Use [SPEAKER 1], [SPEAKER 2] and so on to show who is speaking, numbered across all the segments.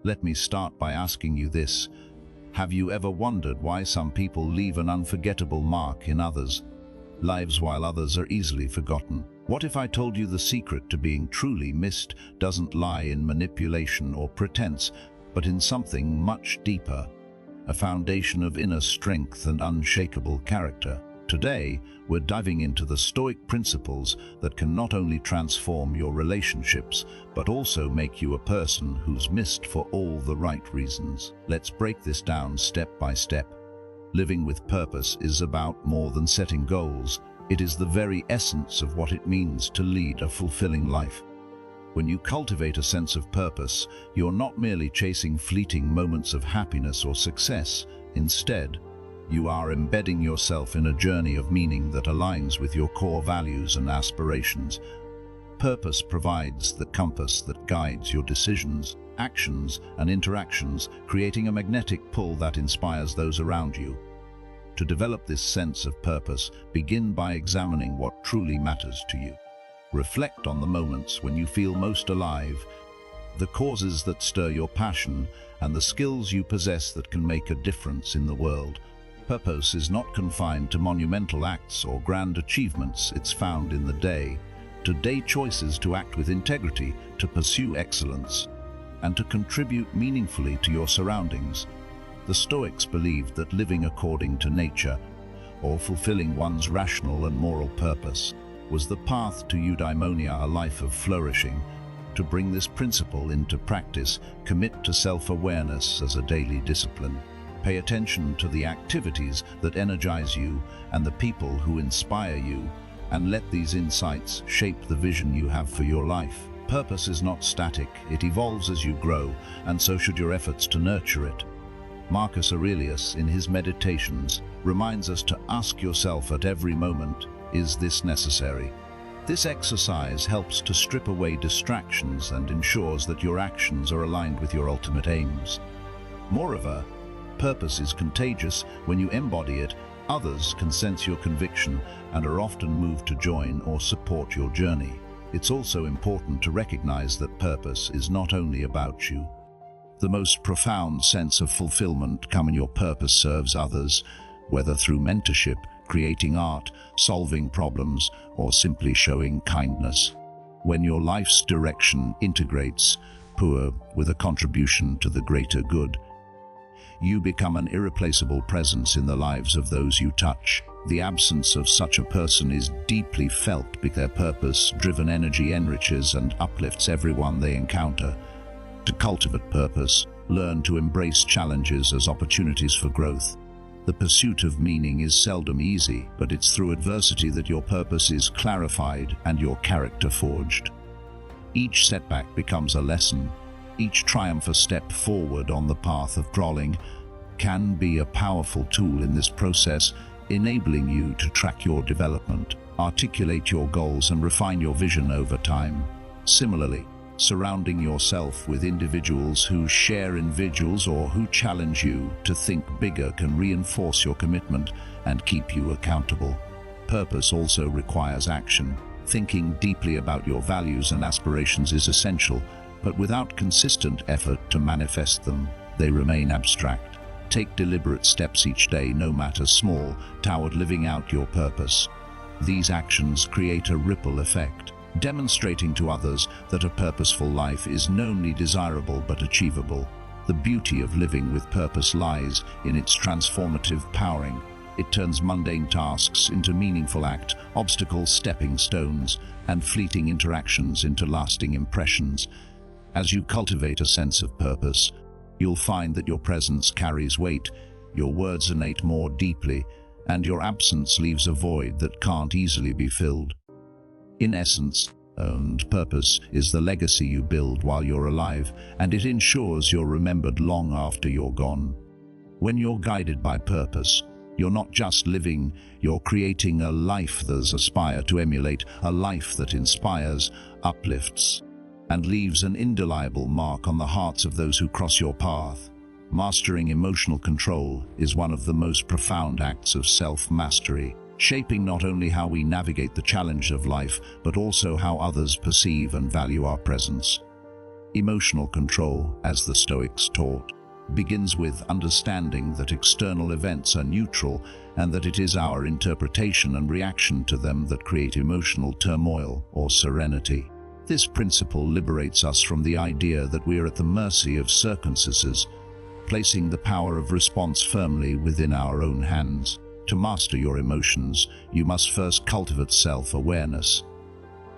[SPEAKER 1] Let me start by asking you this. Have you ever wondered why some people leave an unforgettable mark in others' lives while others are easily forgotten? What if I told you the secret to being truly missed doesn't lie in manipulation or pretense, but in something much deeper, a foundation of inner strength and unshakable character? Today, we're diving into the Stoic principles that can not only transform your relationships, but also make you a person who's missed for all the right reasons. Let's break this down step by step. Living with purpose is about more than setting goals. It is the very essence of what it means to lead a fulfilling life. When you cultivate a sense of purpose, you're not merely chasing fleeting moments of happiness or success. Instead, you are embedding yourself in a journey of meaning that aligns with your core values and aspirations. Purpose provides the compass that guides your decisions, actions, and interactions, creating a magnetic pull that inspires those around you. To develop this sense of purpose, begin by examining what truly matters to you. Reflect on the moments when you feel most alive, the causes that stir your passion, and the skills you possess that can make a difference in the world. Purpose is not confined to monumental acts or grand achievements. It's found in the day-to-day choices to act with integrity, to pursue excellence, and to contribute meaningfully to your surroundings. The Stoics believed that living according to nature, or fulfilling one's rational and moral purpose, was the path to eudaimonia, a life of flourishing. To bring this principle into practice, commit to self-awareness as a daily discipline. Pay attention to the activities that energize you and the people who inspire you, and let these insights shape the vision you have for your life. Purpose is not static, it evolves as you grow, and so should your efforts to nurture it. Marcus Aurelius, in his Meditations, reminds us to ask yourself at every moment, is this necessary? This exercise helps to strip away distractions and ensures that your actions are aligned with your ultimate aims. Moreover, purpose is contagious. When you embody it, others can sense your conviction and are often moved to join or support your journey. It's also important to recognize that purpose is not only about you. The most profound sense of fulfillment comes when your purpose serves others, whether through mentorship, creating art, solving problems, or simply showing kindness. When your life's direction integrates purpose with a contribution to the greater good, you become an irreplaceable presence in the lives of those you touch. The absence of such a person is deeply felt because their purpose-driven energy enriches and uplifts everyone they encounter. To cultivate purpose, learn to embrace challenges as opportunities for growth. The pursuit of meaning is seldom easy, but it's through adversity that your purpose is clarified and your character forged. Each setback becomes a lesson. Each triumph, a step forward on the path of crawling, can be a powerful tool in this process, enabling you to track your development, articulate your goals, and refine your vision over time. Similarly, surrounding yourself with individuals who share individuals or who challenge you to think bigger can reinforce your commitment and keep you accountable. Purpose also requires action. Thinking deeply about your values and aspirations is essential, but without consistent effort to manifest them, they remain abstract. Take deliberate steps each day, no matter small, toward living out your purpose. These actions create a ripple effect, demonstrating to others that a purposeful life is not only desirable but achievable. The beauty of living with purpose lies in its transformative powering. It turns mundane tasks into meaningful acts, obstacles stepping stones, and fleeting interactions into lasting impressions. As you cultivate a sense of purpose, you'll find that your presence carries weight, your words resonate more deeply, and your absence leaves a void that can't easily be filled. In essence, purpose is the legacy you build while you're alive, and it ensures you're remembered long after you're gone. When you're guided by purpose, you're not just living, you're creating a life that aspires to emulate, a life that inspires, uplifts, and leaves an indelible mark on the hearts of those who cross your path. Mastering emotional control is one of the most profound acts of self-mastery, shaping not only how we navigate the challenge of life, but also how others perceive and value our presence. Emotional control, as the Stoics taught, begins with understanding that external events are neutral and that it is our interpretation and reaction to them that create emotional turmoil or serenity. This principle liberates us from the idea that we are at the mercy of circumstances, placing the power of response firmly within our own hands. To master your emotions, you must first cultivate self-awareness,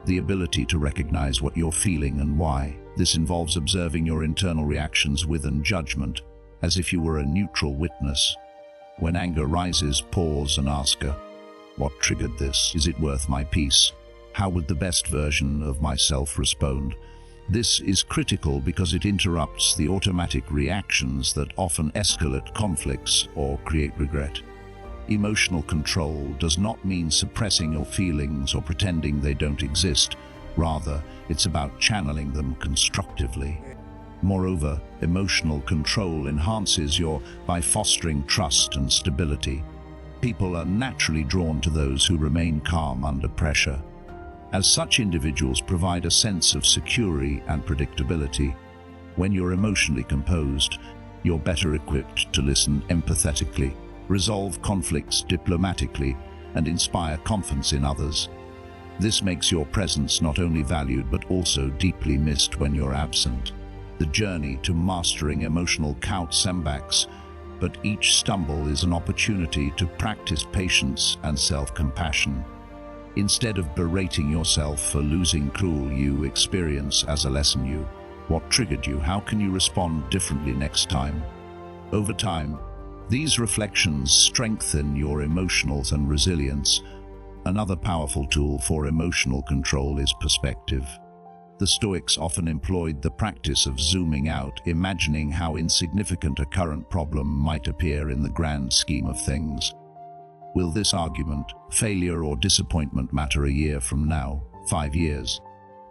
[SPEAKER 1] the ability to recognize what you're feeling and why. This involves observing your internal reactions without judgment, as if you were a neutral witness. When anger rises, pause and ask, what triggered this? Is it worth my peace? How would the best version of myself respond? This is critical because it interrupts the automatic reactions that often escalate conflicts or create regret. Emotional control does not mean suppressing your feelings or pretending they don't exist. Rather, it's about channeling them constructively. Moreover, emotional control enhances by fostering trust and stability. People are naturally drawn to those who remain calm under pressure, as such individuals provide a sense of security and predictability. When you're emotionally composed, you're better equipped to listen empathetically, resolve conflicts diplomatically, and inspire confidence in others. This makes your presence not only valued but also deeply missed when you're absent. The journey to mastering emotional counts setbacks, but each stumble is an opportunity to practice patience and self-compassion. Instead of berating yourself for losing control, you experience as a lesson. What triggered you? How can you respond differently next time? Over time, these reflections strengthen your emotions and resilience. Another powerful tool for emotional control is perspective. The Stoics often employed the practice of zooming out, imagining how insignificant a current problem might appear in the grand scheme of things. Will this argument, failure or disappointment matter a year from now, 5 years?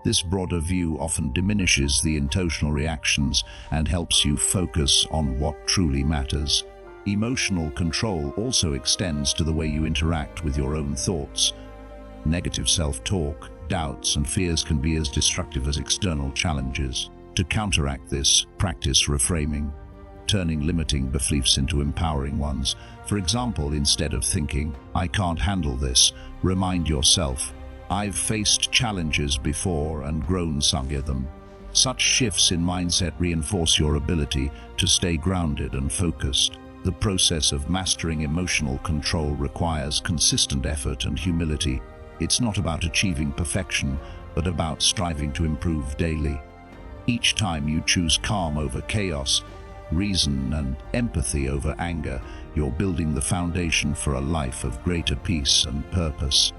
[SPEAKER 1] This broader view often diminishes the intentional reactions and helps you focus on what truly matters. Emotional control also extends to the way you interact with your own thoughts. Negative self-talk, doubts, and fears can be as destructive as external challenges. To counteract this, practice reframing, turning limiting beliefs into empowering ones. For example, instead of thinking, "I can't handle this," remind yourself, "I've faced challenges before and grown stronger them." Such shifts in mindset reinforce your ability to stay grounded and focused. The process of mastering emotional control requires consistent effort and humility. It's not about achieving perfection, but about striving to improve daily. Each time you choose calm over chaos, reason and empathy over anger, you're building the foundation for a life of greater peace and purpose.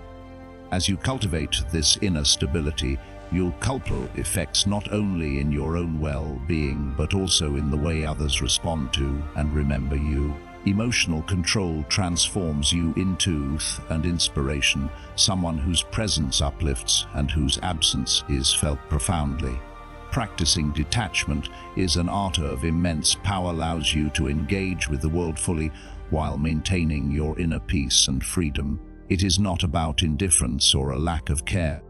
[SPEAKER 1] As you cultivate this inner stability, you'll cultivate effects not only in your own well-being but also in the way others respond to and remember you. Emotional control transforms you into an inspiration, someone whose presence uplifts and whose absence is felt profoundly. Practicing detachment is an art of immense power, allows you to engage with the world fully while maintaining your inner peace and freedom. It is not about indifference or a lack of care,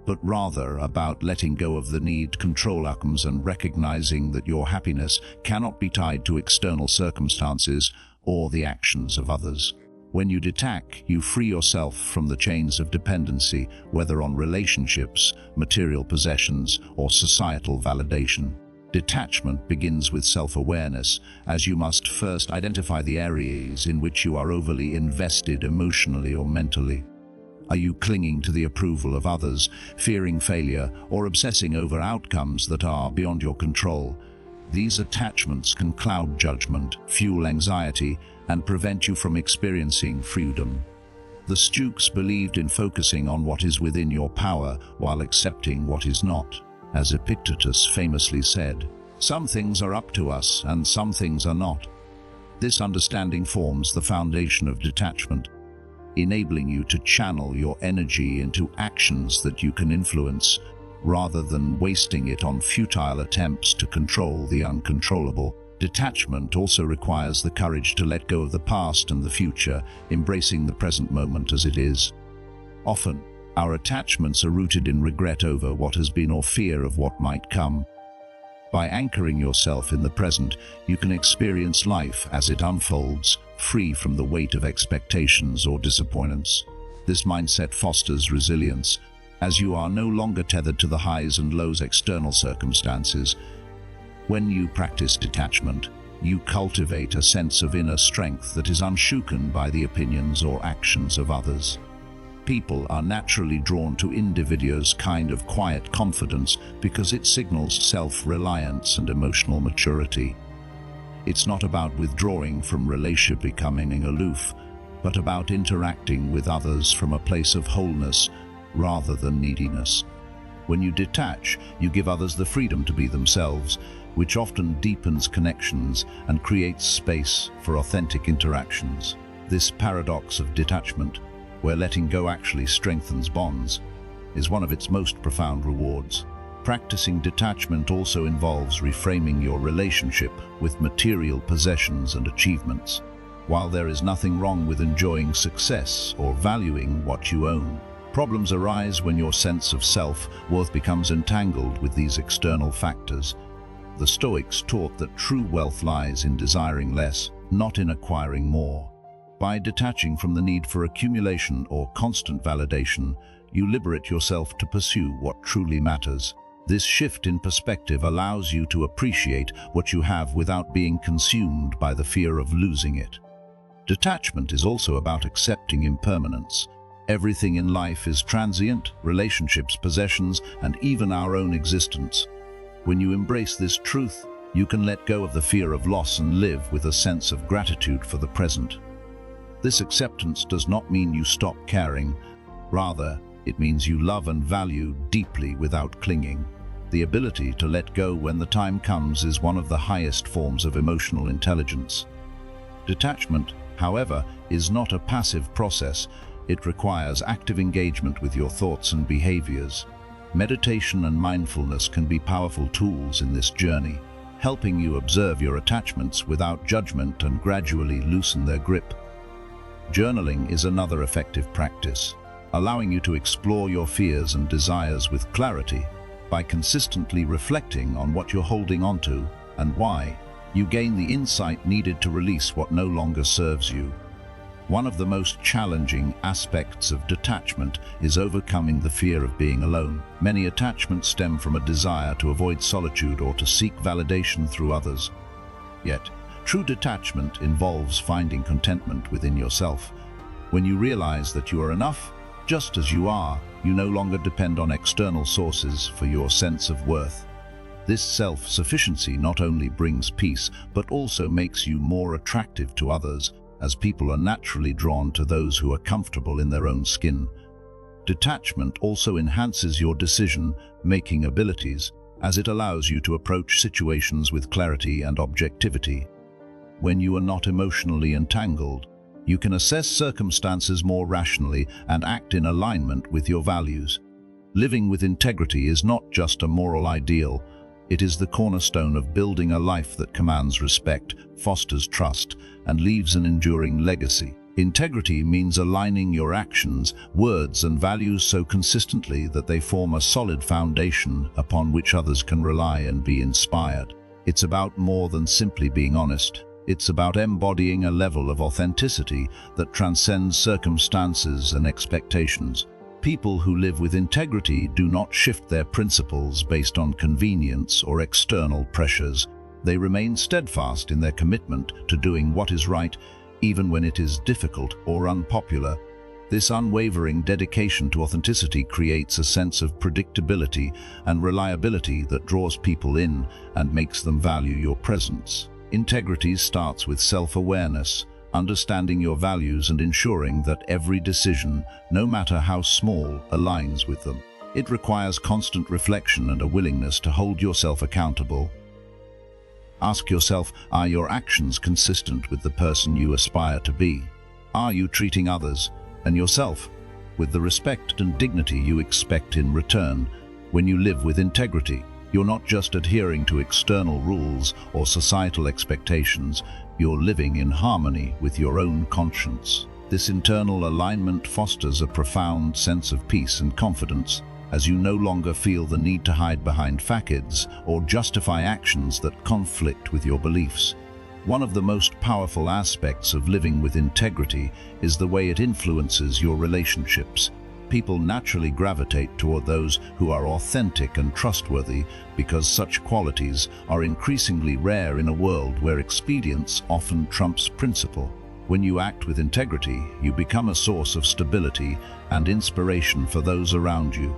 [SPEAKER 1] but rather about letting go of the need to control outcomes and recognizing that your happiness cannot be tied to external circumstances or the actions of others. When you detach, you free yourself from the chains of dependency, whether on relationships, material possessions, or societal validation. Detachment begins with self-awareness, as you must first identify the areas in which you are overly invested emotionally or mentally. Are you clinging to the approval of others, fearing failure, or obsessing over outcomes that are beyond your control? These attachments can cloud judgment, fuel anxiety, and prevent you from experiencing freedom. The Stoics believed in focusing on what is within your power while accepting what is not. As Epictetus famously said, "Some things are up to us and some things are not." This understanding forms the foundation of detachment, enabling you to channel your energy into actions that you can influence, rather than wasting it on futile attempts to control the uncontrollable. Detachment also requires the courage to let go of the past and the future, embracing the present moment as it is. Often, our attachments are rooted in regret over what has been or fear of what might come. By anchoring yourself in the present, you can experience life as it unfolds, free from the weight of expectations or disappointments. This mindset fosters resilience, as you are no longer tethered to the highs and lows of external circumstances. When you practice detachment, you cultivate a sense of inner strength that is unshaken by the opinions or actions of others. People are naturally drawn to individuals' kind of quiet confidence because it signals self-reliance and emotional maturity. It's not about withdrawing from relationship, becoming aloof, but about interacting with others from a place of wholeness rather than neediness. When you detach, you give others the freedom to be themselves, which often deepens connections and creates space for authentic interactions. This paradox of detachment, where letting go actually strengthens bonds, is one of its most profound rewards. Practicing detachment also involves reframing your relationship with material possessions and achievements. While there is nothing wrong with enjoying success or valuing what you own, problems arise when your sense of self-worth becomes entangled with these external factors. The Stoics taught that true wealth lies in desiring less, not in acquiring more. By detaching from the need for accumulation or constant validation, you liberate yourself to pursue what truly matters. This shift in perspective allows you to appreciate what you have without being consumed by the fear of losing it. Detachment is also about accepting impermanence. Everything in life is transient: relationships, possessions, and even our own existence. When you embrace this truth, you can let go of the fear of loss and live with a sense of gratitude for the present. This acceptance does not mean you stop caring. Rather, it means you love and value deeply without clinging. The ability to let go when the time comes is one of the highest forms of emotional intelligence. Detachment, however, is not a passive process. It requires active engagement with your thoughts and behaviors. Meditation and mindfulness can be powerful tools in this journey, helping you observe your attachments without judgment and gradually loosen their grip. Journaling is another effective practice, allowing you to explore your fears and desires with clarity. By consistently reflecting on what you're holding onto and why, you gain the insight needed to release what no longer serves you. One of the most challenging aspects of detachment is overcoming the fear of being alone. Many attachments stem from a desire to avoid solitude or to seek validation through others. Yet, true detachment involves finding contentment within yourself. When you realize that you are enough, just as you are, you no longer depend on external sources for your sense of worth. This self-sufficiency not only brings peace, but also makes you more attractive to others, as people are naturally drawn to those who are comfortable in their own skin. Detachment also enhances your decision-making abilities, as it allows you to approach situations with clarity and objectivity. When you are not emotionally entangled, you can assess circumstances more rationally and act in alignment with your values. Living with integrity is not just a moral ideal, it is the cornerstone of building a life that commands respect, fosters trust, and leaves an enduring legacy. Integrity means aligning your actions, words, and values so consistently that they form a solid foundation upon which others can rely and be inspired. It's about more than simply being honest. It's about embodying a level of authenticity that transcends circumstances and expectations. People who live with integrity do not shift their principles based on convenience or external pressures. They remain steadfast in their commitment to doing what is right, even when it is difficult or unpopular. This unwavering dedication to authenticity creates a sense of predictability and reliability that draws people in and makes them value your presence. Integrity starts with self-awareness, understanding your values and ensuring that every decision, no matter how small, aligns with them. It requires constant reflection and a willingness to hold yourself accountable. Ask yourself, are your actions consistent with the person you aspire to be? Are you treating others and yourself with the respect and dignity you expect in return? When you live with integrity, you're not just adhering to external rules or societal expectations, you're living in harmony with your own conscience. This internal alignment fosters a profound sense of peace and confidence, as you no longer feel the need to hide behind facades or justify actions that conflict with your beliefs. One of the most powerful aspects of living with integrity is the way it influences your relationships. People naturally gravitate toward those who are authentic and trustworthy because such qualities are increasingly rare in a world where expedience often trumps principle. When you act with integrity, you become a source of stability and inspiration for those around you.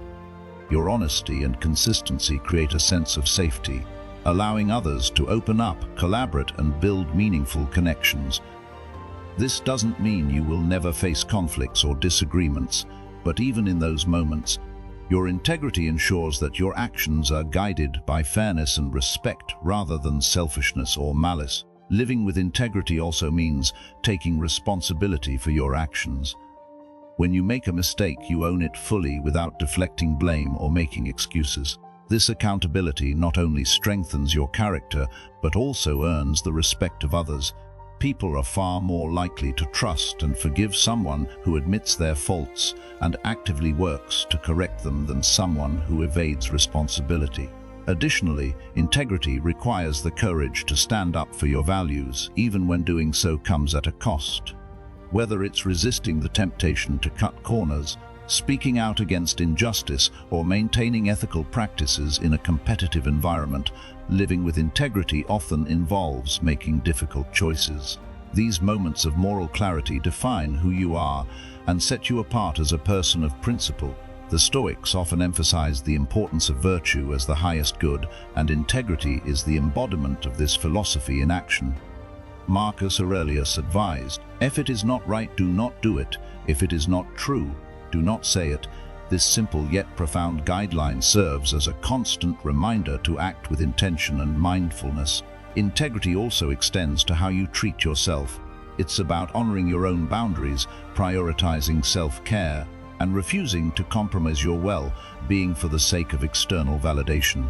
[SPEAKER 1] Your honesty and consistency create a sense of safety, allowing others to open up, collaborate, and build meaningful connections. This doesn't mean you will never face conflicts or disagreements, but even in those moments, your integrity ensures that your actions are guided by fairness and respect rather than selfishness or malice. Living with integrity also means taking responsibility for your actions. When you make a mistake, you own it fully without deflecting blame or making excuses. This accountability not only strengthens your character, but also earns the respect of others. People are far more likely to trust and forgive someone who admits their faults and actively works to correct them than someone who evades responsibility. Additionally, integrity requires the courage to stand up for your values, even when doing so comes at a cost. Whether it's resisting the temptation to cut corners, speaking out against injustice, or maintaining ethical practices in a competitive environment, living with integrity often involves making difficult choices. These moments of moral clarity define who you are and set you apart as a person of principle. The Stoics often emphasized the importance of virtue as the highest good, and integrity is the embodiment of this philosophy in action. Marcus Aurelius advised, "If it is not right, do not do it. If it is not true, do not say it." This simple yet profound guideline serves as a constant reminder to act with intention and mindfulness. Integrity also extends to how you treat yourself. It's about honoring your own boundaries, prioritizing self-care, and refusing to compromise your well-being for the sake of external validation.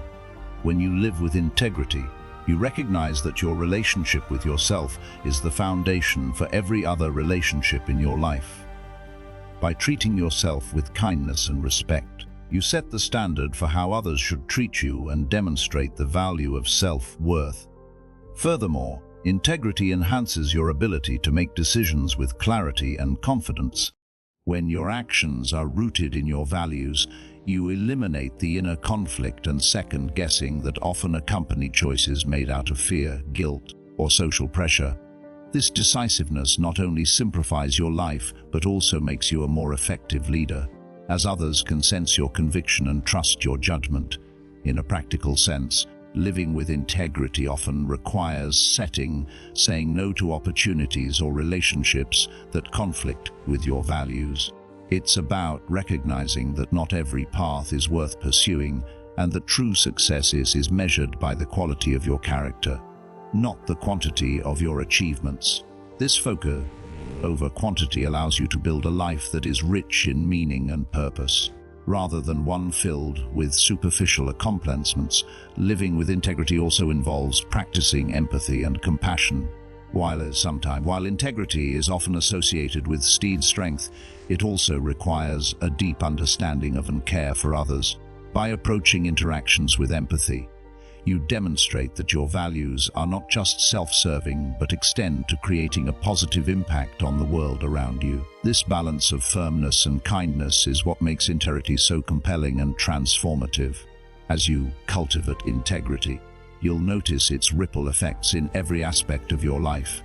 [SPEAKER 1] When you live with integrity, you recognize that your relationship with yourself is the foundation for every other relationship in your life. By treating yourself with kindness and respect, you set the standard for how others should treat you and demonstrate the value of self-worth. Furthermore, integrity enhances your ability to make decisions with clarity and confidence. When your actions are rooted in your values, you eliminate the inner conflict and second-guessing that often accompany choices made out of fear, guilt, or social pressure. This decisiveness not only simplifies your life, but also makes you a more effective leader, as others can sense your conviction and trust your judgment. In a practical sense, living with integrity often requires saying no to opportunities or relationships that conflict with your values. It's about recognizing that not every path is worth pursuing, and that true success is measured by the quality of your character, not the quantity of your achievements. This focus over quantity allows you to build a life that is rich in meaning and purpose, rather than one filled with superficial accomplishments. Living with integrity also involves practicing empathy and compassion. While integrity is often associated with strength, it also requires a deep understanding of and care for others. By approaching interactions with empathy, you demonstrate that your values are not just self-serving, but extend to creating a positive impact on the world around you. This balance of firmness and kindness is what makes integrity so compelling and transformative. As you cultivate integrity, you'll notice its ripple effects in every aspect of your life.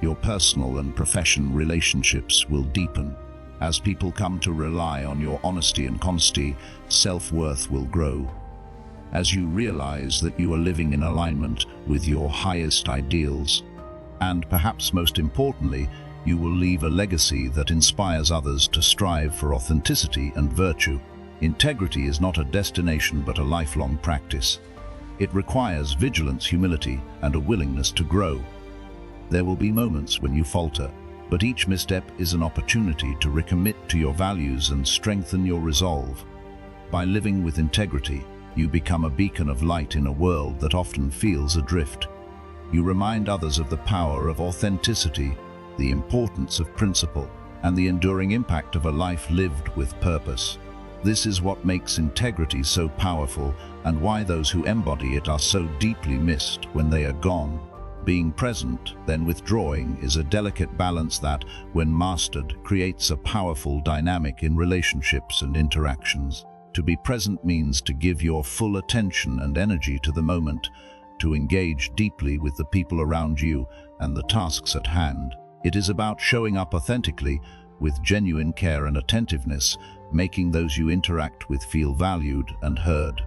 [SPEAKER 1] Your personal and professional relationships will deepen. As people come to rely on your honesty and honesty, self-worth will grow. As you realize that you are living in alignment with your highest ideals. And perhaps most importantly, you will leave a legacy that inspires others to strive for authenticity and virtue. Integrity is not a destination but a lifelong practice. It requires vigilance, humility, and a willingness to grow. There will be moments when you falter, but each misstep is an opportunity to recommit to your values and strengthen your resolve. By living with integrity, you become a beacon of light in a world that often feels adrift. You remind others of the power of authenticity, the importance of principle, and the enduring impact of a life lived with purpose. This is what makes integrity so powerful and why those who embody it are so deeply missed when they are gone. Being present, then withdrawing, is a delicate balance that, when mastered, creates a powerful dynamic in relationships and interactions. To be present means to give your full attention and energy to the moment, to engage deeply with the people around you and the tasks at hand. It is about showing up authentically, with genuine care and attentiveness, making those you interact with feel valued and heard.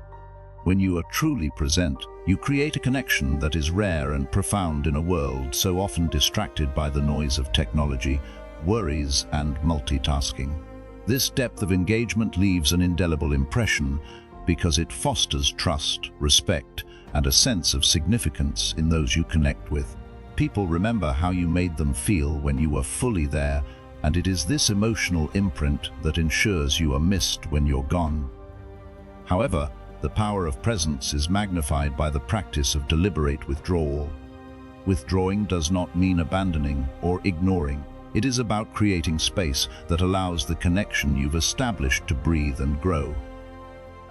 [SPEAKER 1] When you are truly present, you create a connection that is rare and profound in a world so often distracted by the noise of technology, worries, and multitasking. This depth of engagement leaves an indelible impression because it fosters trust, respect, and a sense of significance in those you connect with. People remember how you made them feel when you were fully there, and it is this emotional imprint that ensures you are missed when you're gone. However, the power of presence is magnified by the practice of deliberate withdrawal. Withdrawing does not mean abandoning or ignoring. It is about creating space that allows the connection you've established to breathe and grow.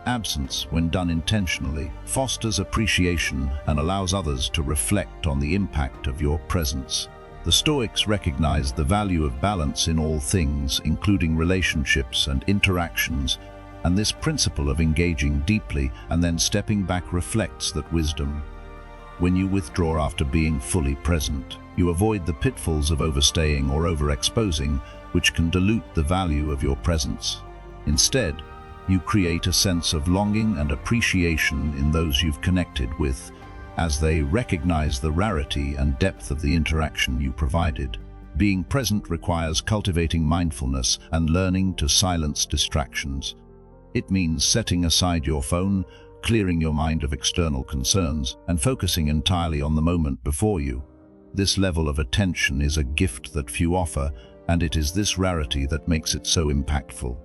[SPEAKER 1] Absence, when done intentionally, fosters appreciation and allows others to reflect on the impact of your presence. The Stoics recognized the value of balance in all things, including relationships and interactions, and this principle of engaging deeply and then stepping back reflects that wisdom. When you withdraw after being fully present, you avoid the pitfalls of overstaying or overexposing, which can dilute the value of your presence. Instead, you create a sense of longing and appreciation in those you've connected with, as they recognize the rarity and depth of the interaction you provided. Being present requires cultivating mindfulness and learning to silence distractions. It means setting aside your phone, clearing your mind of external concerns, and focusing entirely on the moment before you. This level of attention is a gift that few offer, and it is this rarity that makes it so impactful.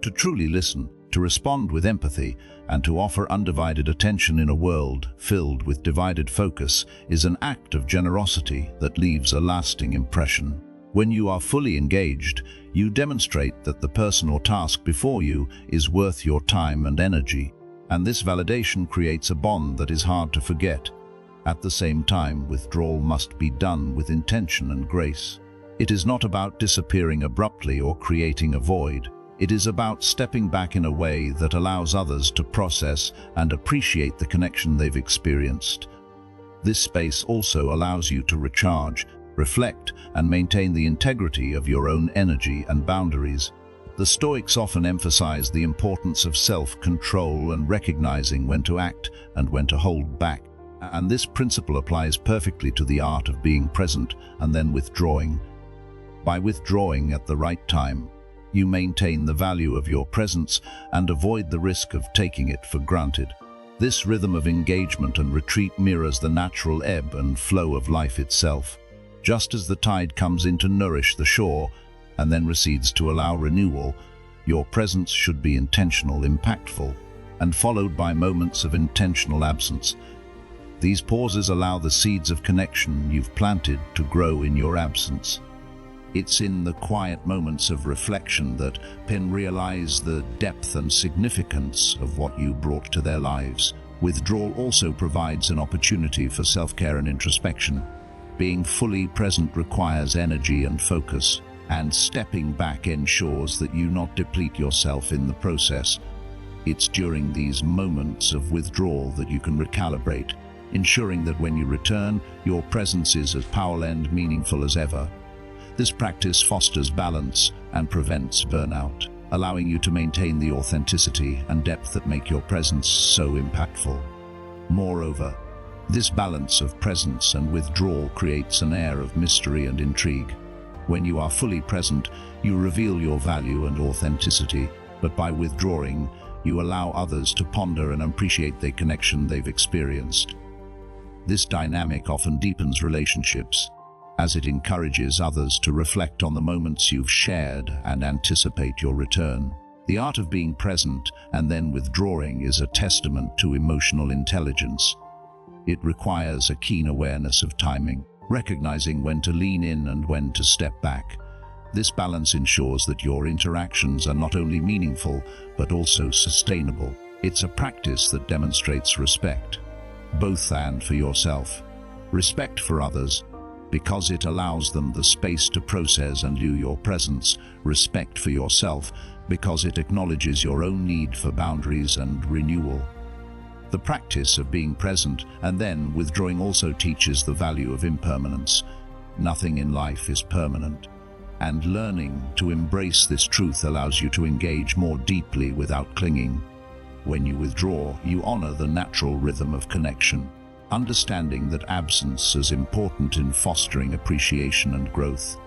[SPEAKER 1] To truly listen, to respond with empathy, and to offer undivided attention in a world filled with divided focus is an act of generosity that leaves a lasting impression. When you are fully engaged, you demonstrate that the person or task before you is worth your time and energy, and this validation creates a bond that is hard to forget. At the same time, withdrawal must be done with intention and grace. It is not about disappearing abruptly or creating a void. It is about stepping back in a way that allows others to process and appreciate the connection they've experienced. This space also allows you to recharge, reflect, and maintain the integrity of your own energy and boundaries. The Stoics often emphasize the importance of self-control and recognizing when to act and when to hold back. And this principle applies perfectly to the art of being present and then withdrawing. By withdrawing at the right time, you maintain the value of your presence and avoid the risk of taking it for granted. This rhythm of engagement and retreat mirrors the natural ebb and flow of life itself. Just as the tide comes in to nourish the shore and then recedes to allow renewal, your presence should be intentional, impactful, and followed by moments of intentional absence. These pauses allow the seeds of connection you've planted to grow in your absence. It's in the quiet moments of reflection that people realize the depth and significance of what you brought to their lives. Withdrawal also provides an opportunity for self-care and introspection. Being fully present requires energy and focus, and stepping back ensures that you not deplete yourself in the process. It's during these moments of withdrawal that you can recalibrate, ensuring that when you return, your presence is as powerful and meaningful as ever. This practice fosters balance and prevents burnout, allowing you to maintain the authenticity and depth that make your presence so impactful. Moreover, this balance of presence and withdrawal creates an air of mystery and intrigue. When you are fully present, you reveal your value and authenticity, but by withdrawing, you allow others to ponder and appreciate the connection they've experienced. This dynamic often deepens relationships, as it encourages others to reflect on the moments you've shared and anticipate your return. The art of being present and then withdrawing is a testament to emotional intelligence. It requires a keen awareness of timing, recognizing when to lean in and when to step back. This balance ensures that your interactions are not only meaningful, but also sustainable. It's a practice that demonstrates respect, both and for yourself. Respect for others, because it allows them the space to process and view your presence. Respect for yourself, because it acknowledges your own need for boundaries and renewal. The practice of being present and then withdrawing also teaches the value of impermanence. Nothing in life is permanent, and learning to embrace this truth allows you to engage more deeply without clinging. When you withdraw, you honor the natural rhythm of connection, understanding that absence is important in fostering appreciation and growth.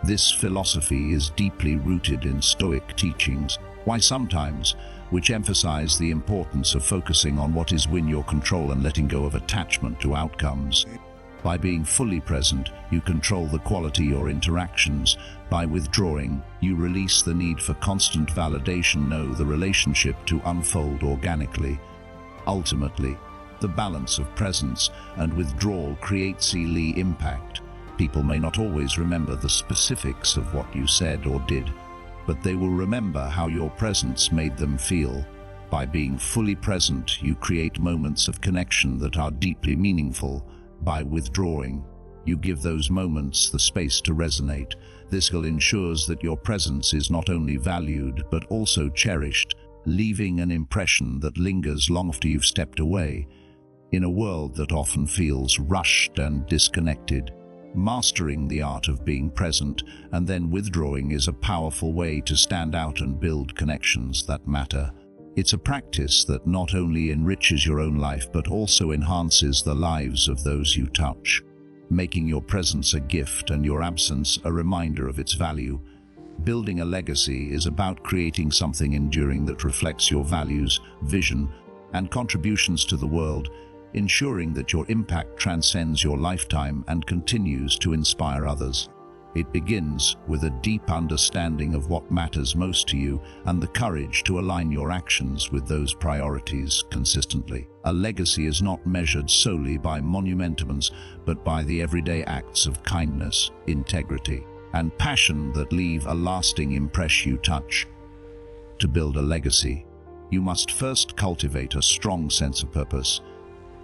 [SPEAKER 1] This philosophy is deeply rooted in Stoic teachings, which emphasize the importance of focusing on what is within your control and letting go of attachment to outcomes. By being fully present, you control the quality of your interactions. By withdrawing, you release the need for constant validation, the relationship to unfold organically. Ultimately, the balance of presence and withdrawal creates impact. People may not always remember the specifics of what you said or did, but they will remember how your presence made them feel. By being fully present, you create moments of connection that are deeply meaningful. By withdrawing, you give those moments the space to resonate. This ensures that your presence is not only valued but also cherished, leaving an impression that lingers long after you've stepped away. In a world that often feels rushed and disconnected, mastering the art of being present and then withdrawing is a powerful way to stand out and build connections that matter. It's a practice that not only enriches your own life but also enhances the lives of those you touch, making your presence a gift and your absence a reminder of its value. Building a legacy is about creating something enduring that reflects your values, vision, and contributions to the world, ensuring that your impact transcends your lifetime and continues to inspire others. It begins with a deep understanding of what matters most to you and the courage to align your actions with those priorities consistently. A legacy is not measured solely by monumentums, but by the everyday acts of kindness, integrity, and passion that leave a lasting impression you touch. To build a legacy, you must first cultivate a strong sense of purpose,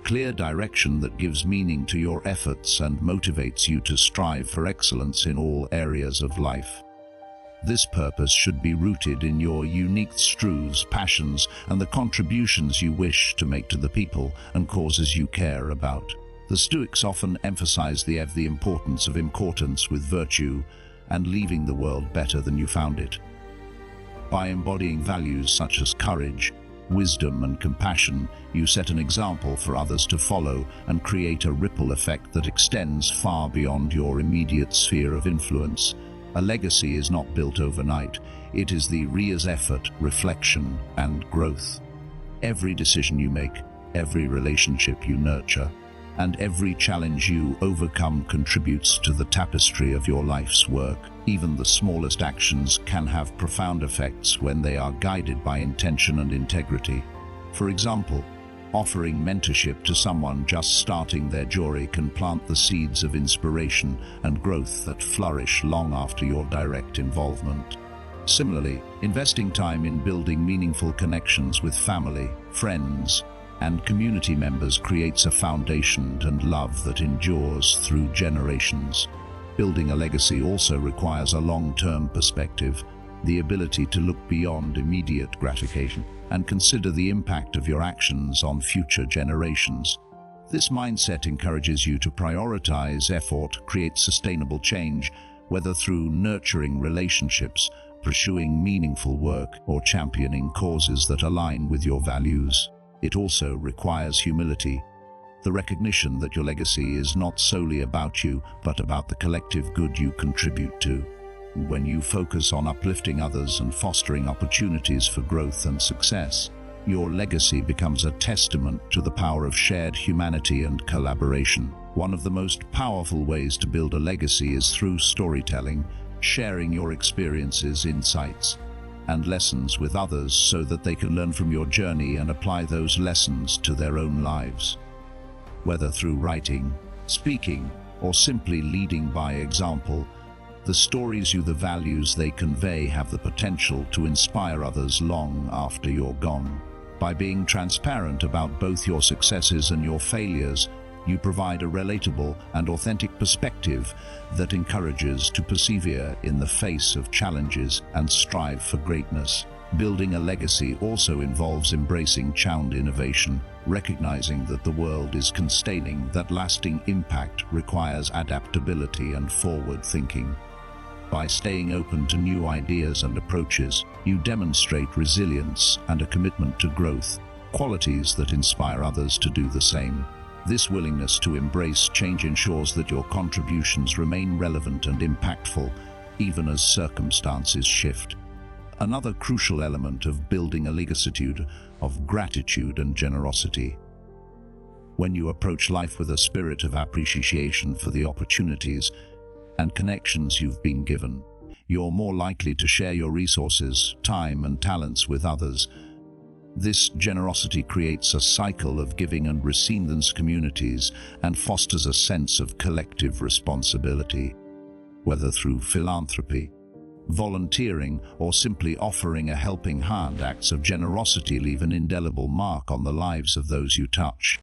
[SPEAKER 1] clear direction that gives meaning to your efforts and motivates you to strive for excellence in all areas of life. This purpose should be rooted in your unique strengths, passions, and the contributions you wish to make to the people and causes you care about. The Stoics often emphasize the importance of accordance with virtue and leaving the world better than you found it. By embodying values such as courage, wisdom, and compassion, you set an example for others to follow and create a ripple effect that extends far beyond your immediate sphere of influence. A legacy is not built overnight. It is the years' effort, reflection, and growth. Every decision you make, every relationship you nurture, and every challenge you overcome contributes to the tapestry of your life's work. Even the smallest actions can have profound effects when they are guided by intention and integrity. For example, offering mentorship to someone just starting their journey can plant the seeds of inspiration and growth that flourish long after your direct involvement. Similarly, investing time in building meaningful connections with family, friends, and community members creates a foundation and love that endures through generations. Building a legacy also requires a long-term perspective, the ability to look beyond immediate gratification and consider the impact of your actions on future generations. This mindset encourages you to prioritize effort, create sustainable change, whether through nurturing relationships, pursuing meaningful work, or championing causes that align with your values. It also requires humility, the recognition that your legacy is not solely about you, but about the collective good you contribute to. When you focus on uplifting others and fostering opportunities for growth and success, your legacy becomes a testament to the power of shared humanity and collaboration. One of the most powerful ways to build a legacy is through storytelling, sharing your experiences, insights, and lessons with others so that they can learn from your journey and apply those lessons to their own lives. Whether through writing, speaking, or simply leading by example, The stories the values they convey have the potential to inspire others long after you're gone. By being transparent about both your successes and your failures, you provide a relatable and authentic perspective that encourages to persevere in the face of challenges and strive for greatness. Building a legacy also involves embracing sound innovation, recognizing that the world is constraining, that lasting impact requires adaptability and forward thinking. By staying open to new ideas and approaches, you demonstrate resilience and a commitment to growth, qualities that inspire others to do the same. This willingness to embrace change ensures that your contributions remain relevant and impactful, even as circumstances shift. Another crucial element of building a legacy of gratitude and generosity. When you approach life with a spirit of appreciation for the opportunities and connections you've been given, you're more likely to share your resources, time, and talents with others. This generosity creates a cycle of giving and receiving in communities and fosters a sense of collective responsibility. Whether through philanthropy, volunteering, or simply offering a helping hand, acts of generosity leave an indelible mark on the lives of those you touch.